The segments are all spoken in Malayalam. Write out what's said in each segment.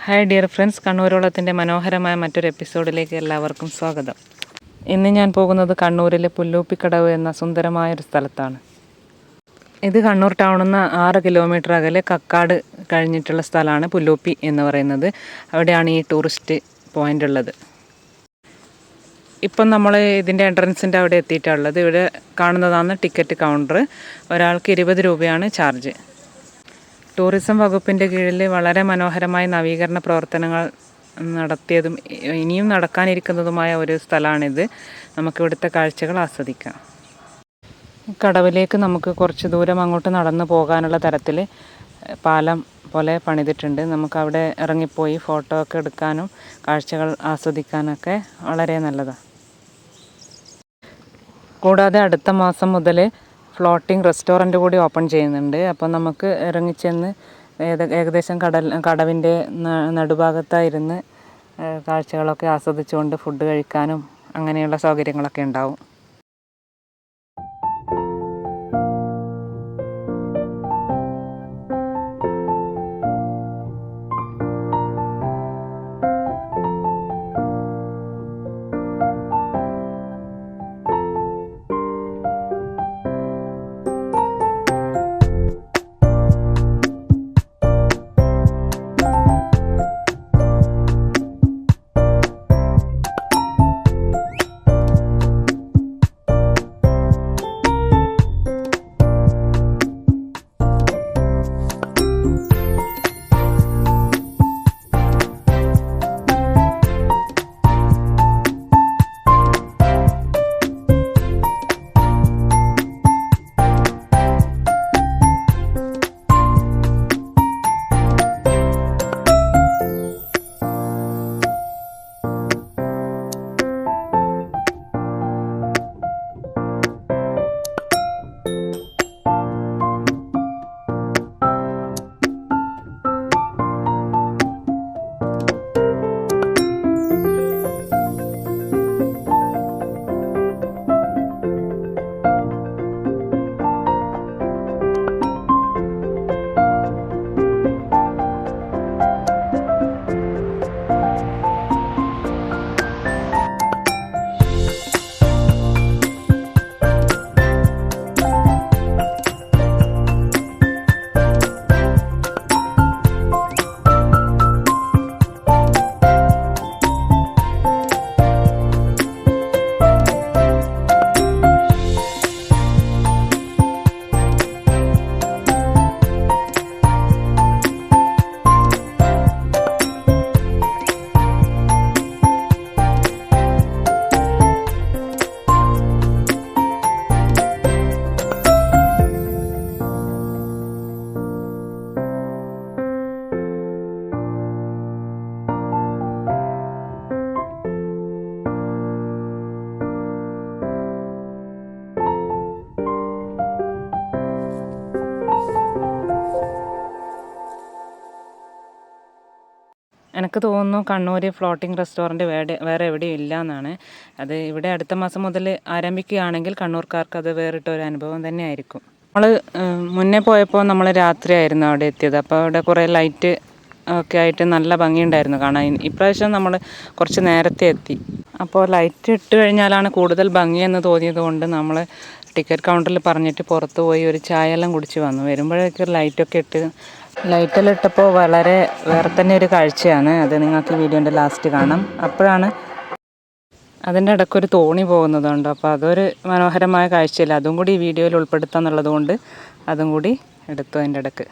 ഹായ് ഡിയർ ഫ്രണ്ട്സ്, കണ്ണൂരോളത്തിൻ്റെ മനോഹരമായ മറ്റൊരു എപ്പിസോഡിലേക്ക് എല്ലാവർക്കും സ്വാഗതം. ഇന്ന് ഞാൻ പോകുന്നത് കണ്ണൂരിലെ പുല്ലൂപ്പിക്കടവ് എന്ന സുന്ദരമായൊരു സ്ഥലത്താണ്. ഇത് കണ്ണൂർ ടൗണിൽ നിന്ന് 6 കിലോമീറ്റർ അകലെ കക്കാട് കഴിഞ്ഞിട്ടുള്ള സ്ഥലമാണ് പുല്ലൂപ്പി എന്ന് പറയുന്നത്. അവിടെയാണ് ഈ ടൂറിസ്റ്റ് പോയിൻ്റ് ഉള്ളത്. ഇപ്പം നമ്മൾ ഇതിൻ്റെ എൻട്രൻസിൻ്റെ അവിടെ എത്തിയിട്ടുള്ളത്. ഇവിടെ കാണുന്നതാണ് ടിക്കറ്റ് കൗണ്ടർ. ഒരാൾക്ക് 20 രൂപയാണ് ചാർജ്. ടൂറിസം വകുപ്പിൻ്റെ കീഴിൽ വളരെ മനോഹരമായ നവീകരണ പ്രവർത്തനങ്ങൾ നടത്തിയതും ഇനിയും നടക്കാനിരിക്കുന്നതുമായ ഒരു സ്ഥലമാണിത്. നമുക്കിവിടുത്തെ കാഴ്ചകൾ ആസ്വദിക്കാം. കടവിലേക്ക് നമുക്ക് കുറച്ച് ദൂരം അങ്ങോട്ട് നടന്നു പോകാനുള്ള തരത്തിൽ പാലം പോലെ പണിതിട്ടുണ്ട്. നമുക്കവിടെ ഇറങ്ങിപ്പോയി ഫോട്ടോ ഒക്കെ എടുക്കാനും കാഴ്ചകൾ ആസ്വദിക്കാനൊക്കെ വളരെ നല്ലതാണ്. കൂടാതെ അടുത്ത മാസം മുതൽ ഫ്ലോട്ടിംഗ് റെസ്റ്റോറൻറ്റ് കൂടി ഓപ്പൺ ചെയ്യുന്നുണ്ട്. അപ്പോൾ നമുക്ക് ഇറങ്ങിച്ചെന്ന് ഏകദേശം കടവിൻ്റെ നടുഭാഗത്തായിരുന്ന് കാഴ്ചകളൊക്കെ ആസ്വദിച്ചുകൊണ്ട് ഫുഡ് കഴിക്കാനും അങ്ങനെയുള്ള സൗകര്യങ്ങളൊക്കെ ഉണ്ടാവും. എനിക്ക് തോന്നുന്നു കണ്ണൂർ ഫ്ലോട്ടിംഗ് റെസ്റ്റോറൻറ്റ് വേറെ എവിടെയും ഇല്ല എന്നാണ്. അത് ഇവിടെ അടുത്ത മാസം മുതൽ ആരംഭിക്കുകയാണെങ്കിൽ കണ്ണൂർക്കാർക്ക് അത് വേറിട്ടൊരു അനുഭവം തന്നെ ആയിരിക്കും. നമ്മൾ മുന്നേ പോയപ്പോൾ നമ്മൾ രാത്രിയായിരുന്നു അവിടെ എത്തിയത്. അപ്പോൾ അവിടെ കുറേ ലൈറ്റ് ഒക്കെ ആയിട്ട് നല്ല ഭംഗിയുണ്ടായിരുന്നു കാണാൻ. ഇപ്രാവശ്യം നമ്മൾ കുറച്ച് നേരത്തെ എത്തി. അപ്പോൾ ലൈറ്റ് ഇട്ട് കഴിഞ്ഞാലാണ് കൂടുതൽ ഭംഗിയെന്ന് തോന്നിയത് കൊണ്ട് നമ്മൾ ടിക്കറ്റ് കൗണ്ടറിൽ പറഞ്ഞിട്ട് പുറത്ത് പോയി ഒരു ചായ എല്ലാം കുടിച്ച് വന്നു. വരുമ്പോഴേക്ക് ലൈറ്റെല്ലാം ഇട്ടപ്പോൾ വളരെ വേറെ തന്നെ ഒരു കാഴ്ചയാണ്. അത് നിങ്ങൾക്ക് വീഡിയോൻ്റെ ലാസ്റ്റ് കാണാം. അപ്പോഴാണ് അതിൻ്റെ ഇടയ്ക്കൊരു തോണി പോകുന്നതുണ്ട്. അപ്പോൾ അതൊരു മനോഹരമായ കാഴ്ചയില്ല. അതും കൂടി ഈ വീഡിയോയിൽ ഉൾപ്പെടുത്താന്നുള്ളത് കൊണ്ട് അതും കൂടി എടുത്തു അതിൻ്റെ ഇടയ്ക്ക്.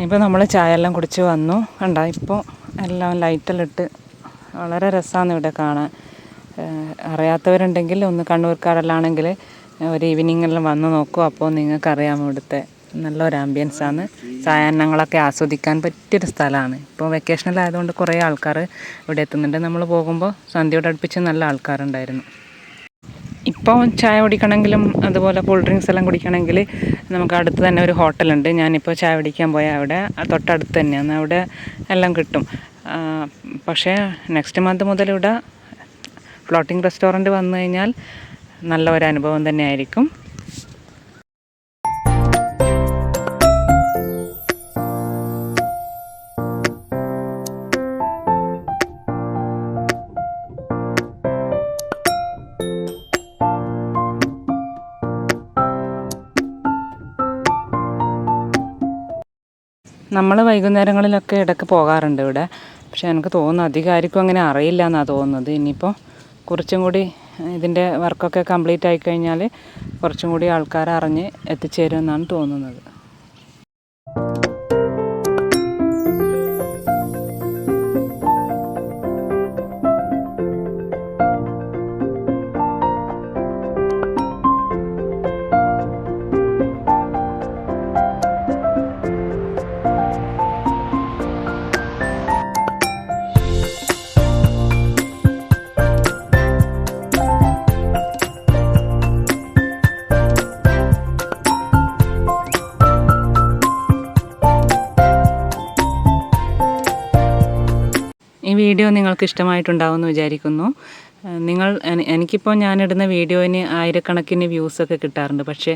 ഇപ്പോൾ നമ്മൾ ചായ എല്ലാം കുടിച്ച് വന്നു. കണ്ട ഇപ്പോൾ എല്ലാം ലൈറ്റെല്ലാം ഇട്ട് വളരെ രസമാണ് ഇവിടെ കാണാൻ. അറിയാത്തവരുണ്ടെങ്കിൽ ഒന്ന് കണ്ണൂർക്കാരെല്ലാമാണെങ്കിൽ ഒരു ഈവനിങ്ങെല്ലാം വന്ന് നോക്കും. അപ്പോൾ നിങ്ങൾക്കറിയാം ഇവിടുത്തെ നല്ലൊരു ആംബിയൻസാണ്. സായാഹ്നങ്ങളൊക്കെ ആസ്വദിക്കാൻ പറ്റിയൊരു സ്ഥലമാണ്. ഇപ്പോൾ വെക്കേഷനിലായതുകൊണ്ട് കുറേ ആൾക്കാർ ഇവിടെ എത്തുന്നുണ്ട്. നമ്മൾ പോകുമ്പോൾ സന്ധ്യയോട് അടുപ്പിച്ച് നല്ല ആൾക്കാരുണ്ടായിരുന്നു. ഇപ്പോൾ ചായ കുടിക്കണമെങ്കിലും അതുപോലെ കൂൾ ഡ്രിങ്ക്സ് എല്ലാം കുടിക്കണമെങ്കിൽ നമുക്ക് അടുത്ത് തന്നെ ഒരു ഹോട്ടലുണ്ട്. ഞാനിപ്പോൾ ചായ കുടിക്കാൻ പോയാൽ അവിടെ തൊട്ടടുത്ത് തന്നെയാണ്, അവിടെ എല്ലാം കിട്ടും. പക്ഷേ നെക്സ്റ്റ് മന്ത് മുതൽ ഇവിടെ ഫ്ലോട്ടിംഗ് റെസ്റ്റോറൻറ്റ് വന്നു കഴിഞ്ഞാൽ നല്ല ഒരു അനുഭവം തന്നെ ആയിരിക്കും. നമ്മൾ വൈകുന്നേരങ്ങളിലൊക്കെ ഇടയ്ക്ക് പോകാറുണ്ട് ഇവിടെ. പക്ഷേ എനിക്ക് തോന്നുന്നു അധികം ആർക്കും അങ്ങനെ അറിയില്ല എന്നാണ് തോന്നുന്നത്. ഇനിയിപ്പോൾ കുറച്ചും കൂടി ഇതിൻ്റെ വർക്കൊക്കെ കംപ്ലീറ്റ് ആയിക്കഴിഞ്ഞാൽ കുറച്ചും കൂടി ആൾക്കാർ അറിഞ്ഞ് എത്തിച്ചേരുമെന്നാണ് തോന്നുന്നത്. ഈ വീഡിയോ നിങ്ങൾക്ക് ഇഷ്ടമായിട്ടുണ്ടാവുമെന്ന് വിചാരിക്കുന്നു. എനിക്കിപ്പോൾ ഞാനിടുന്ന വീഡിയോന് ആയിരക്കണക്കിന് വ്യൂസൊക്കെ കിട്ടാറുണ്ട്. പക്ഷേ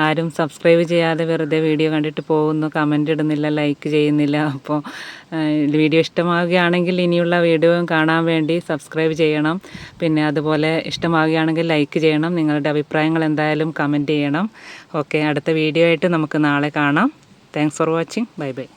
ആരും സബ്സ്ക്രൈബ് ചെയ്യാതെ വെറുതെ വീഡിയോ കണ്ടിട്ട് പോകുന്നു, കമൻ്റ് ഇടുന്നില്ല, ലൈക്ക് ചെയ്യുന്നില്ല. അപ്പോൾ വീഡിയോ ഇഷ്ടമാവുകയാണെങ്കിൽ ഇനിയുള്ള വീഡിയോ കാണാൻ വേണ്ടി സബ്സ്ക്രൈബ് ചെയ്യണം. പിന്നെ അതുപോലെ ഇഷ്ടമാവുകയാണെങ്കിൽ ലൈക്ക് ചെയ്യണം. നിങ്ങളുടെ അഭിപ്രായങ്ങൾ എന്തായാലും കമൻറ്റ് ചെയ്യണം. ഓക്കെ, അടുത്ത വീഡിയോ ആയിട്ട് നമുക്ക് നാളെ കാണാം. Thanks for watching. Bye bye.